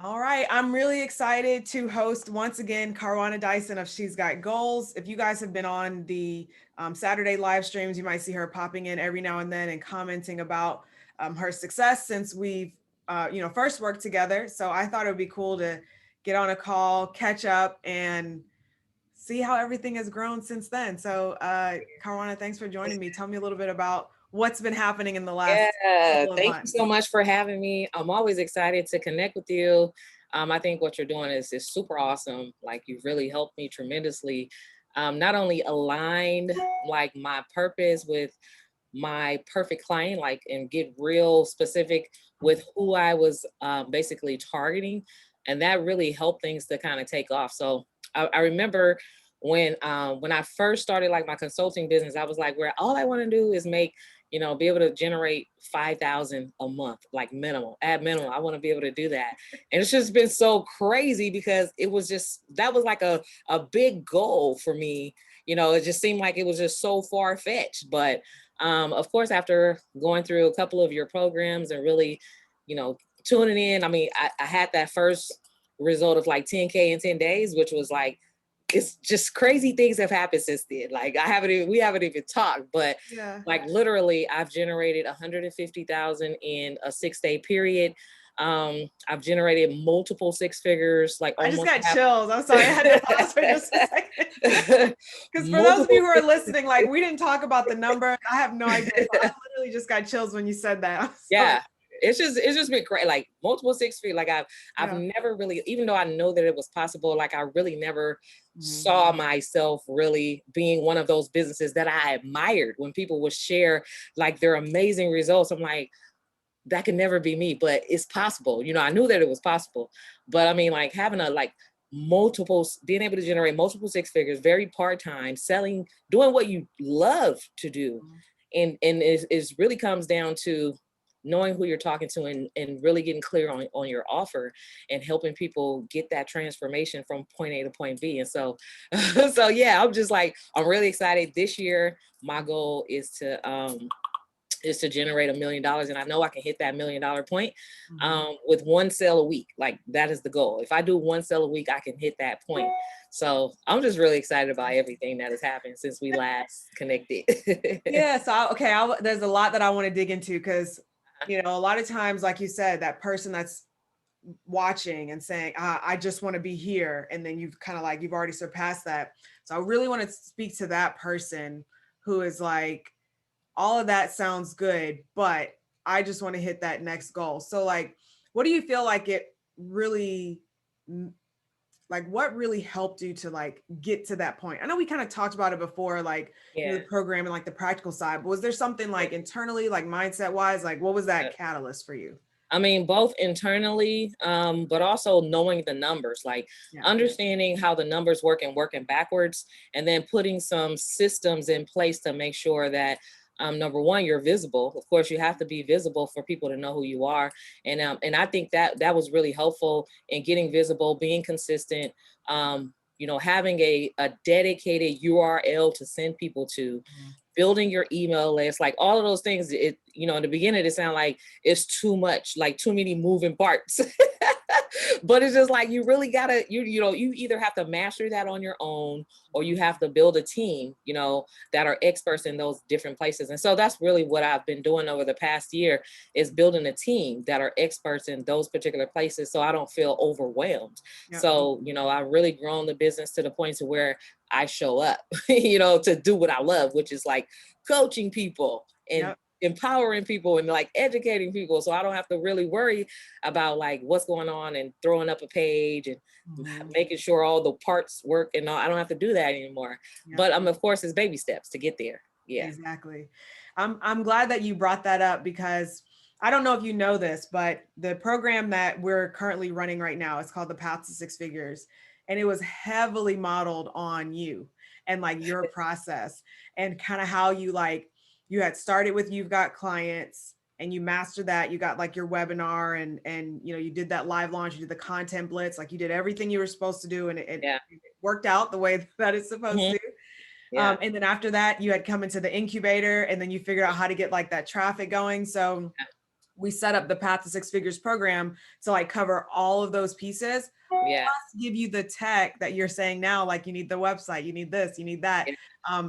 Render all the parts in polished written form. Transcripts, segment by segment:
All right, I'm really excited to host once again Karwanna Dyson of She's Got Goals. If you guys have been on the Saturday live streams, you might see her popping in every now and then and commenting about her success since we've first worked together. So I thought it would be cool to get on a call, catch up, and see how everything has grown since then. So Karwanna, thanks for joining me. Tell me a little bit about what's been happening in the last Yeah, couple of thank you so months. much for having me. I'm always excited to connect with you. I think what you're doing is super awesome. Like you've really helped me tremendously. Not only aligned like my purpose with my perfect client, like and get real specific with who I was basically targeting, and that really helped things to kind of take off. So I remember when I first started like my consulting business, I was like, where all I want to do is make be able to generate 5,000 a month, like minimum, at minimum. I want to be able to do that. And it's just been so crazy because it was just, that was like a big goal for me. It just seemed like it was just so far fetched. But of course, after going through a couple of your programs and really, tuning in, I mean, I had that first result of like 10K in 10 days, which was like, it's just crazy things have happened since then. Like we haven't even talked, but Yeah. like literally I've generated 150,000 in a 6-day period. I've generated multiple six figures, like I just almost got half. chills. I'm sorry, I had to pause for just a second. Because for those of you Multiple who are six. listening, like we didn't talk about the number. I have no idea. So I literally just got chills when you said that. I'm sorry. Yeah. It's just been great, like multiple 6 feet. Like I've Yeah. never really, even though I know that it was possible, like I really never saw Mhm. myself really being one of those businesses that I admired when people would share like their amazing results. I'm like, that could never be me, but it's possible. I knew that it was possible, but I mean, like having a like being able to generate multiple six figures, very part-time, selling, doing what you love to do. And it really comes down to knowing who you're talking to and really getting clear on your offer and helping people get that transformation from point A to point B. And so, so yeah, I'm just like, I'm really excited this year. My goal is to generate $1 million. And I know I can hit that $1 million point with one sale a week. Like that is the goal. If I do one sale a week, I can hit that point. So I'm just really excited about everything that has happened since we last connected. Yeah. So there's a lot that I want to dig into because a lot of times, like you said, that person that's watching and saying, I just want to be here. And then you've kind of like, you've already surpassed that. So I really want to speak to that person who is like, all of that sounds good, but I just want to hit that next goal. So like, what do you feel like it really, like what really helped you to like get to that point? I know we kind of talked about it before, like, Yeah. the program and like the practical side, but was there something like internally, like mindset wise, like what was that catalyst for you? I mean, both internally, but also knowing the numbers, like Yeah. understanding how the numbers work and working backwards, and then putting some systems in place to make sure that number one, you're visible. Of course, you have to be visible for people to know who you are, and I think that was really helpful in getting visible, being consistent. Having a dedicated URL to send people to, building your email list, like all of those things. In the beginning, it sounded like it's too much, like too many moving parts. But it's just like you really gotta, you either have to master that on your own, or you have to build a team, that are experts in those different places. And so that's really what I've been doing over the past year, is building a team that are experts in those particular places, so I don't feel overwhelmed. Yeah. So, I've really grown the business to the point to where I show up, to do what I love, which is like coaching people and Yep. empowering people and like educating people. So I don't have to really worry about like what's going on and throwing up a page and making sure all the parts work and all. I don't have to do that anymore. Yep. But of course, it's baby steps to get there. Yeah. Exactly. I'm glad that you brought that up because I don't know if you know this, but the program that we're currently running right now is called the Path to Six Figures. And it was heavily modeled on you and like your process and kind of how you had started with You've Got Clients and you mastered that. You got like your webinar and you did that live launch, you did the content blitz, like you did everything you were supposed to do and Yeah. it worked out the way that it's supposed Mhm. to. Yeah. And then after that, you had come into the incubator and then you figured out how to get like that traffic going. So we set up the Path to Six Figures program to like cover all of those pieces, Yeah. plus give you the tech that you're saying now, like you need the website, you need this, you need that. Yeah.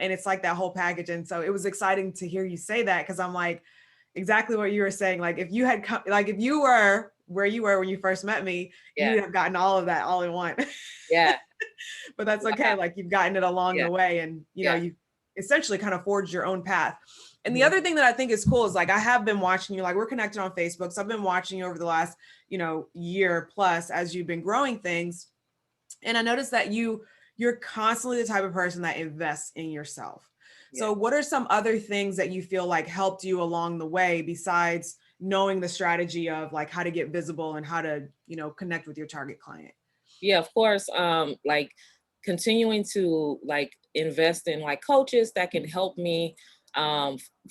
And it's like that whole package. And so it was exciting to hear you say that, because I'm like, exactly what you were saying. Like if you had come, like if you were where you were when you first met me, you Yeah. would have gotten all of that all in one. Yeah. But that's okay. Wow. Like you've gotten it along Yeah. the way, and you know, Yeah. you essentially kind of forged your own path. And the Mhm. other thing that I think is cool is like I have been watching you, like we're connected on Facebook. So I've been watching you over the last, year plus as you've been growing things. And I noticed that you're constantly the type of person that invests in yourself. Yeah. So what are some other things that you feel like helped you along the way besides knowing the strategy of like how to get visible and how to, connect with your target client? Yeah, of course. Like continuing to like invest in like coaches that can help me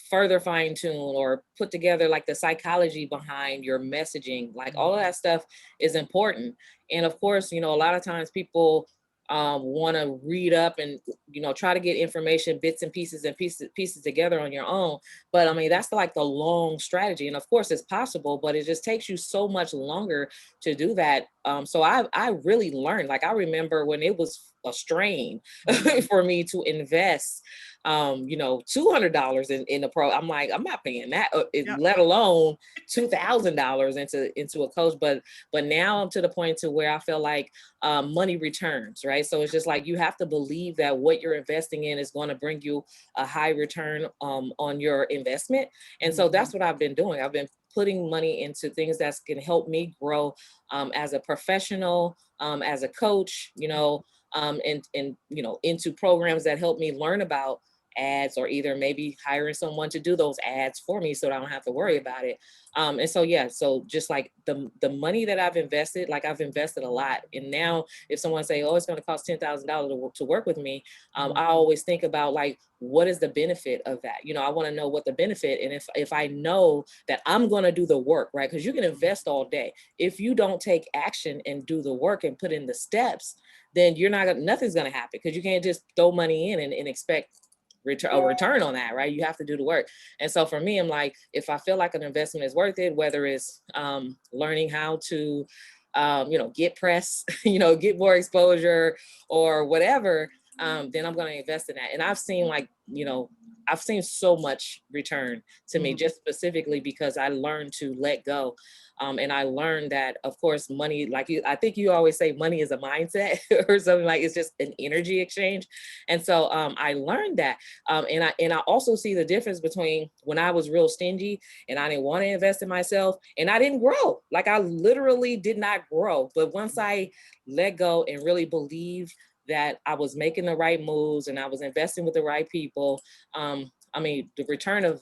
further fine tune or put together like the psychology behind your messaging. Like all of that stuff is important. And of course, a lot of times people want to read up and try to get information, bits and pieces together on your own. But I mean, that's like the long strategy, and of course it's possible, but it just takes you so much longer to do that. So I really learned. Like I remember when it was a strain Mhm. for me to invest $200 in a pro. I'm like, I'm not paying that, Yep. let alone $2,000 into a coach. But now I'm to the point to where I feel like money returns, right? So it's just like you have to believe that what you're investing in is going to bring you a high return on your investment. And so Mhm. that's what I've been doing. I've been putting money into things that can help me grow as a professional, as a coach, and into programs that help me learn about ads, or either maybe hiring someone to do those ads for me so that I don't have to worry about it. And so yeah, so just like the money that I've invested, like I've invested a lot. And now if someone say, oh, it's going to cost $10,000 to work with me, I Mhm. always think about like, what is the benefit of that? I want to know what the benefit, and if I know that I'm going to do the work, right? Because you can invest all day. If you don't take action and do the work and put in the steps, then nothing's going to happen, because you can't just throw money in and expect a return on that, right? You have to do the work. And so for me, I'm like, if I feel like an investment is worth it, whether it's learning how to get press, get more exposure or whatever, then I'm going to invest in that. And I've seen like, I've seen so much return to me, Mhm. just specifically because I learned to let go. And I learned that, of course, money, like I think you always say money is a mindset or something, like it's just an energy exchange. And so I learned that. And I also see the difference between when I was real stingy and I didn't want to invest in myself and I didn't grow. Like I literally did not grow. But once I let go and really believe that I was making the right moves and I was investing with the right people, I mean, the return of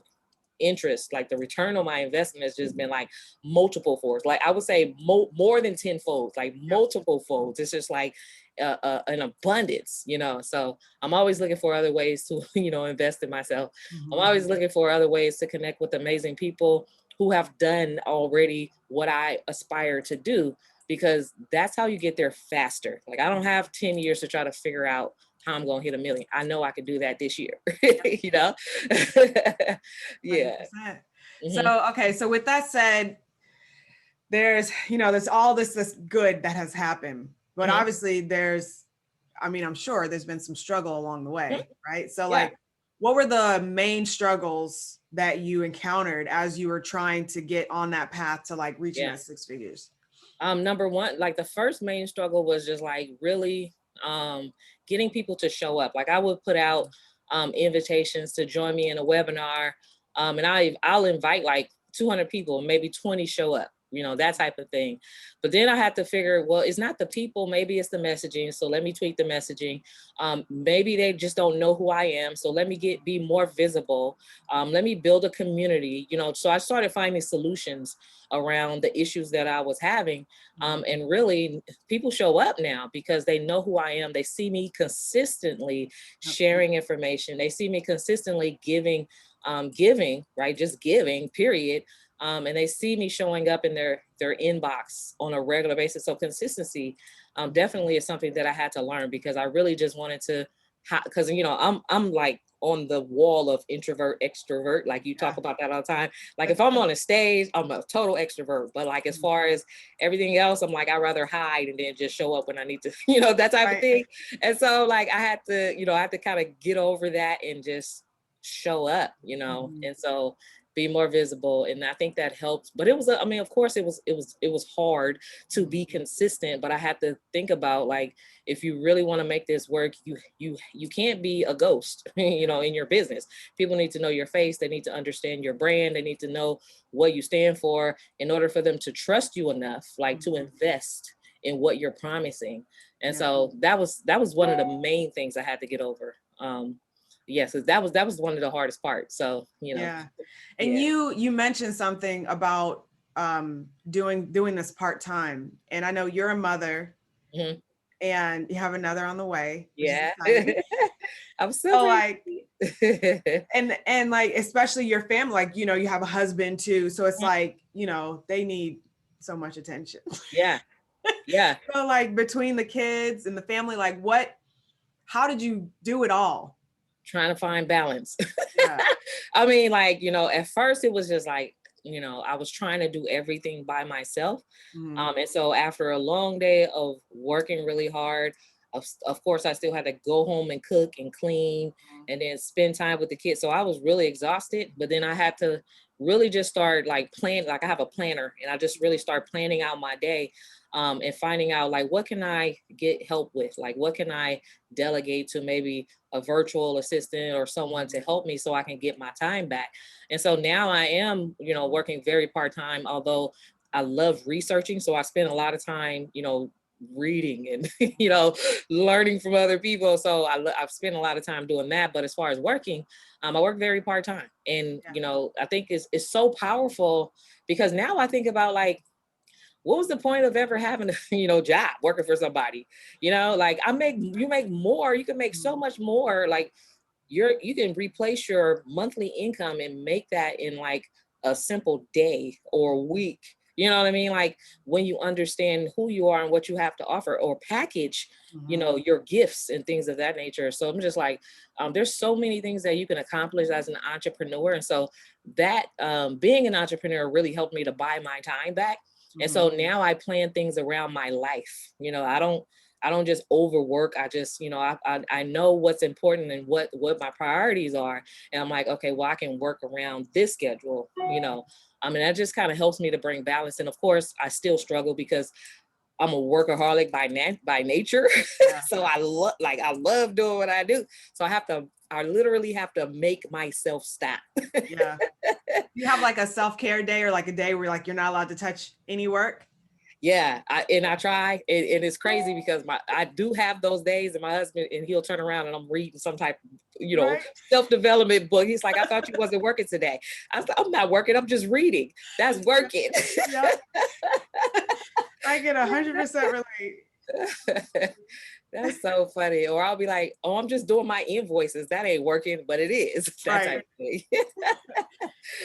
interest, like the return on my investment has just been like multiple folds. Like I would say more than 10 folds, like Yep. multiple folds. It's just like an abundance. So I'm always looking for other ways to, invest in myself. I'm Mhm. always looking for other ways to connect with amazing people who have done already what I aspire to do, because that's how you get there faster. Like I don't have 10 years to try to figure out how I'm going to hit a million. I know I can do that this year, you know? Yeah. 100%. Hmm. So, okay. So with that said, there's all this good that has happened, but Hmm. obviously I'm sure there's been some struggle along the way, right? So Yeah. like, what were the main struggles that you encountered as you were trying to get on that path to like reaching Yeah. that six figures? Number one, like the first main struggle was just like really um, getting people to show up. Like I would put out invitations to join me in a webinar, and I'll invite like 200 people, maybe 20 show up. That type of thing. But then I had to figure, well, it's not the people, maybe it's the messaging. So let me tweak the messaging. Maybe they just don't know who I am. So let me be more visible. Let me build a community. So I started finding solutions around the issues that I was having. And really, people show up now because they know who I am. They see me consistently Yep. sharing information. They see me consistently giving, right? Just giving, period. And they see me showing up in their inbox on a regular basis. So consistency definitely is something that I had to learn, because I really just wanted to how, because I'm like on the wall of introvert extrovert, like you Yeah. talk about that all the time. Like if I'm on a stage, I'm a total extrovert, but like as far as everything else, I'm like, I'd rather hide and then just show up when I need to, that type of Right. thing. And so like I had to, I had to kind of get over that and just show up, Mhm. and so be more visible. And I think that helped. But it was, I mean, of course it was hard to Mhm. be consistent, but I had to think about like, if you really want to make this work, you can't be a ghost, in your business. People need to know your face. They need to understand your brand. They need to know what you stand for in order for them to trust you enough, like to Mhm. invest in what you're promising. And Yeah. so that was one of the main things I had to get over. Yes, that was one of the hardest parts. So, Yeah. And yeah. you mentioned something about doing this part-time. And I know you're a mother Mhm. and you have another on the way, which is Yeah. exciting. I'm So super like excited. and like especially your family, like you have a husband too. So it's like, they need so much attention. Yeah. Yeah. So like between the kids and the family, like how did you do it all? Trying to find balance. Yeah. I mean, like, at first it was just like, I was trying to do everything by myself. Mhm. And so after a long day of working really hard, of course, I still had to go home and cook and clean and then spend time with the kids. So I was really exhausted, but then I had to really just start like plan. Like I have a planner and I just really start planning out my day, and finding out like, what can I get help with? Like, what can I delegate to maybe a virtual assistant or someone to help me so I can get my time back. And so now I am, working very part-time, although I love researching. So I spend a lot of time, reading and, learning from other people. So I've spent a lot of time doing that. But as far as working, I work very part-time. And, Yeah. I think it's so powerful because now I think about like, what was the point of ever having a job working for somebody? Like you make more, you can make so much more. Like you can replace your monthly income and make that in like a simple day or week. You know what I mean? Like when you understand who you are and what you have to offer or package, Mhm. your gifts and things of that nature. So I'm just like, there's so many things that you can accomplish as an entrepreneur. And so that being an entrepreneur really helped me to buy my time back. And so Mhm. now I plan things around my life. I don't just overwork. I just, I know what's important and what my priorities are. And I'm like, okay, well, I can work around this schedule, I mean, that just kind of helps me to bring balance. And of course, I still struggle because I'm a workaholic by nature. Yeah. So I love doing what I do. So I literally have to make myself stop. Yeah. You have like a self-care day or like a day where like you're not allowed to touch any work? Yeah, I try, and it's crazy because I do have those days, and my husband and he'll turn around and I'm reading some type, Right? self-development book. He's like, I thought you wasn't working today. I was like, I'm not working. I'm just reading. That's working. Yeah. I get 100% relate. That's so funny. Or I'll be like, oh, I'm just doing my invoices. That ain't working, but it is. That Right. type of thing.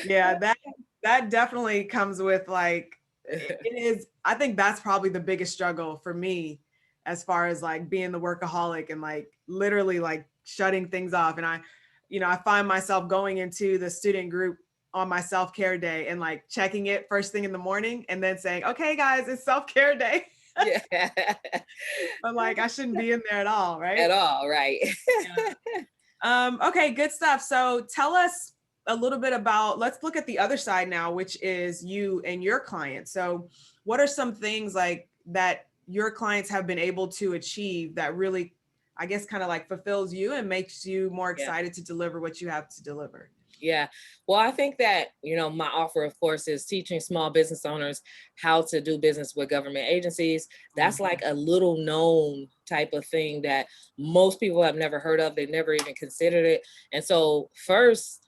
Yeah, that definitely comes with like it is. I think that's probably the biggest struggle for me as far as like being the workaholic and like literally like shutting things off. And I find myself going into the student group on my self-care day and like checking it first thing in the morning and then saying, okay, guys, it's self-care day. Yeah. But like I shouldn't be in there at all, right? At all, right. Yeah. Okay, good stuff. So tell us a little bit about, let's look at the other side now, which is you and your clients. So what are some things like that your clients have been able to achieve that really, I guess, kind of like fulfills you and makes you more Yeah. excited to deliver what you have to deliver? Yeah. Well, I think that, my offer, of course, is teaching small business owners how to do business with government agencies. That's Mhm. like a little known type of thing that most people have never heard of. They've never even considered it. And so first,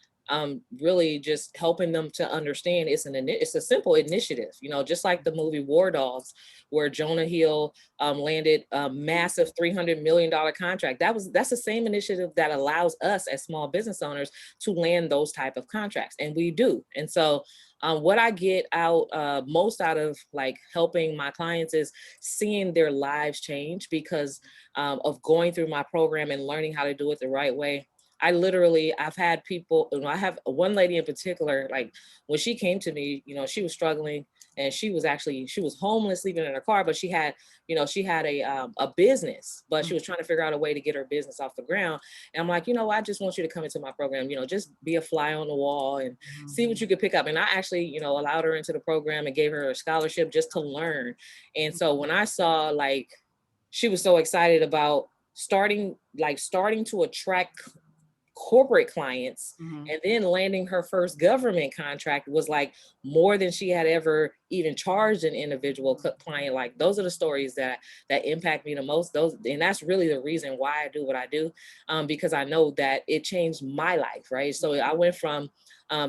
really just helping them to understand it's a simple initiative, just like the movie War Dogs, where Jonah Hill landed a massive $300 million contract. That's the same initiative that allows us as small business owners to land those type of contracts, and we do. And so What I get out most out of like helping my clients is seeing their lives change because of going through my program and learning how to do it the right way. I've had people, I have one lady in particular, like when she came to me, she was struggling and she was homeless, sleeping in her car, but she had a business, but she was trying to figure out a way to get her business off the ground. And I'm like, I just want you to come into my program, just be a fly on the wall and see what you could pick up. And I actually, allowed her into the program and gave her a scholarship just to learn. And so when I saw like, she was so excited about starting to attract corporate clients and then landing her first government contract was like more than she had ever even charged an individual client. Like those are the stories that impact me the most. And that's really the reason why I do what I do, because I know that it changed my life, right? So I went from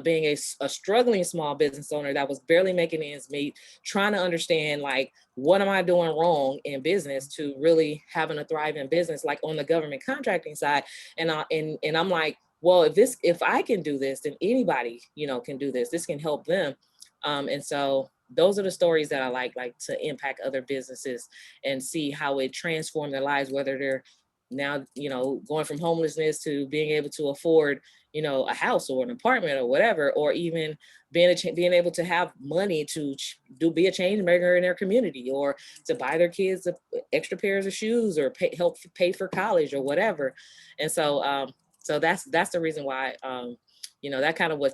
being a struggling small business owner that was barely making ends meet, trying to understand like what am I doing wrong in business, to really having a thriving business like on the government contracting side. And I'm like, well, if I can do this, then anybody, can do this. This can help them. And so those are the stories that I like to impact other businesses and see how it transformed their lives, whether they're now, going from homelessness to being able to afford, a house or an apartment or whatever, or even being able to have money to be a change maker in their community, or to buy their kids extra pairs of shoes, or help pay for college or whatever. And so, so that's the reason why,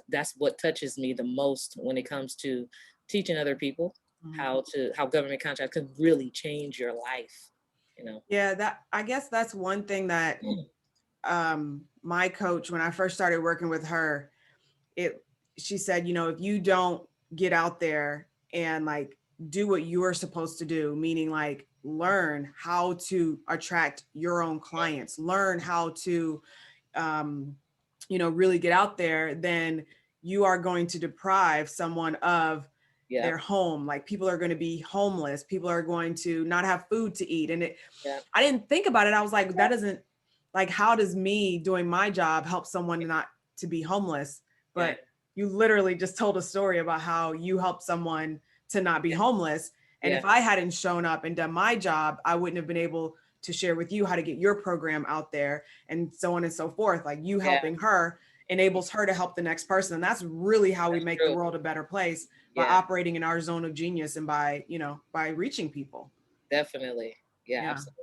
that's what touches me the most when it comes to teaching other people how government contracts can really change your life. Yeah, I guess that's one thing that my coach, when I first started working with her, she said, if you don't get out there and like do what you are supposed to do, meaning like learn how to attract your own clients, learn how to really get out there, then you are going to deprive someone of their home. Like people are going to be homeless. People are going to not have food to eat. And I didn't think about it. I was like, that doesn't, like, how does me doing my job help someone not to be homeless? But you literally just told a story about how you helped someone to not be homeless. And if I hadn't shown up and done my job, I wouldn't have been able to share with you how to get your program out there and so on and so forth. Like you helping her enables her to help the next person. And that's really how we make the world a better place, by operating in our zone of genius and by reaching people. Definitely. Yeah. Absolutely.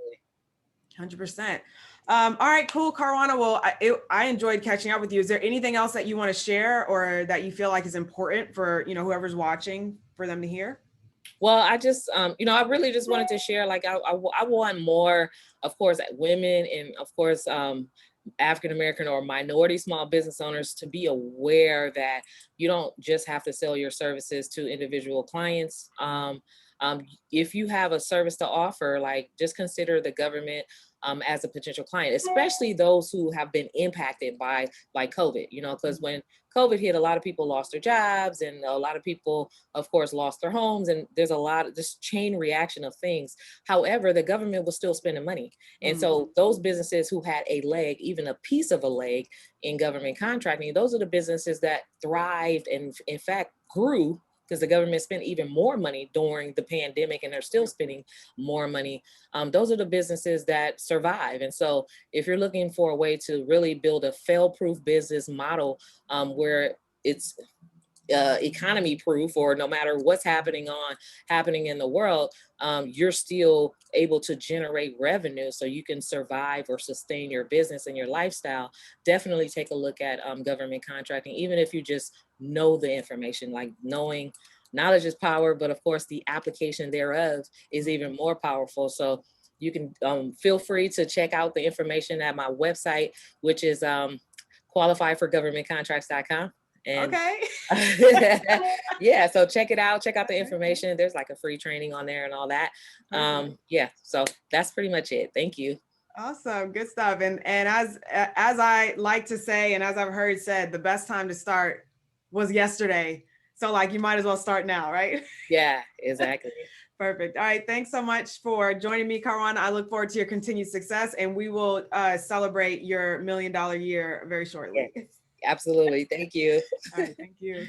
100%. All right, cool, Karwanna. Well, I enjoyed catching up with you. Is there anything else that you want to share or that you feel like is important for, whoever's watching, for them to hear? Well, I just, I really just wanted to share, like, I want more, of course, women and of course, African-American or minority small business owners to be aware that you don't just have to sell your services to individual clients. If you have a service to offer, like just consider the government as a potential client, especially those who have been impacted by COVID, because when COVID hit, a lot of people lost their jobs and a lot of people, of course, lost their homes. And there's a lot of this chain reaction of things. However, the government was still spending money. And so those businesses who had a leg, even a piece of a leg in government contracting, those are the businesses that thrived and in fact grew, because the government spent even more money during the pandemic and they're still spending more money. Those are the businesses that survive. And so if you're looking for a way to really build a fail-proof business model where it's economy proof, or no matter what's happening in the world, you're still able to generate revenue so you can survive or sustain your business and your lifestyle, definitely take a look at government contracting, even if you just know the information. Like knowledge is power, but of course the application thereof is even more powerful. So you can feel free to check out the information at my website, which is qualifyforgovernmentcontracts.com. And yeah, so check it out, check out the information. There's like a free training on there and all that. Yeah, so that's pretty much it. Thank you. Awesome, good stuff. And as I like to say, and as I've heard said, the best time to start was yesterday. So like you might as well start now, right? Yeah, exactly. Perfect. All right, thanks so much for joining me, Karwanna. I look forward to your continued success, and we will celebrate your $1 million year very shortly. Yeah, absolutely. Thank you. All right, thank you.